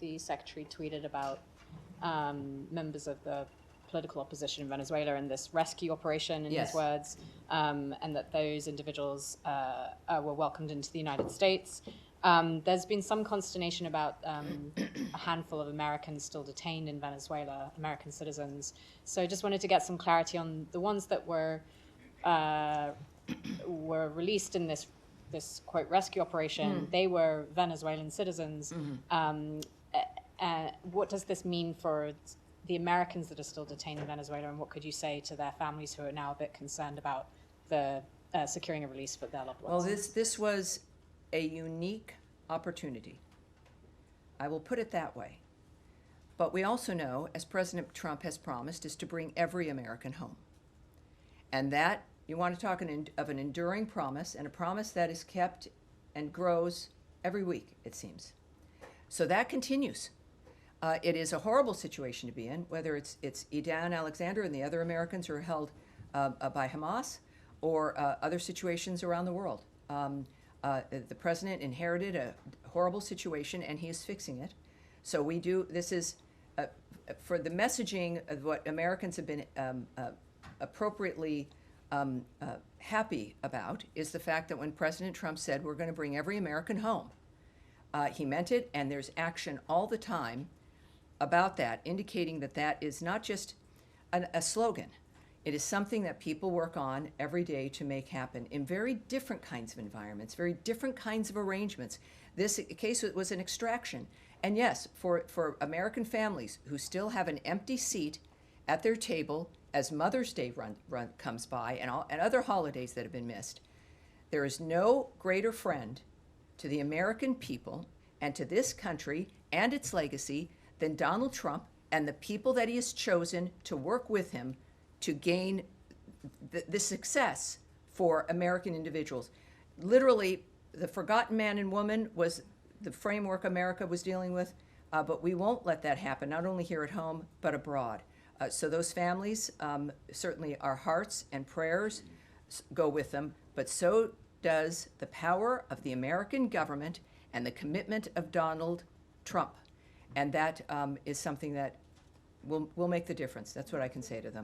the secretary tweeted about members of the political opposition in Venezuela and this rescue operation, in his words, and that those individuals were welcomed into the United States. There's been some consternation about a handful of Americans still detained in Venezuela, American citizens. So I just wanted to get some clarity on the ones that were released in this quote rescue operation. They were Venezuelan citizens. What does this mean for the Americans that are still detained in Venezuela, and what could you say to their families who are now a bit concerned about the securing a release for their loved ones? Well, this was a unique opportunity. I will put it that way. But we also know, as President Trump has promised, is to bring every American home. And that, you want to talk of an enduring promise, and a promise that is kept and grows every week, it seems. So that continues. It is a horrible situation to be in, whether it's Edan Alexander and the other Americans who are held by Hamas, or other situations around the world. The president inherited a horrible situation, and he is fixing it. So this is, for the messaging of what Americans have been appropriately happy about, is the fact that when President Trump said we're going to bring every American home, he meant it, and there's action all the time about that, indicating that that is not just a slogan. It is something that people work on every day to make happen in very different kinds of environments, very different kinds of arrangements. This case was an extraction. And yes, for American families who still have an empty seat at their table as Mother's Day comes by, and other holidays that have been missed, there is no greater friend to the American people and to this country and its legacy than Donald Trump and the people that he has chosen to work with him to gain the success for American individuals. Literally, the forgotten man and woman was the framework America was dealing with, but we won't let that happen, not only here at home, but abroad. So those families, certainly our hearts and prayers go with them, but so does the power of the American government and the commitment of Donald Trump. And that is something that will make the difference. That's what I can say to them.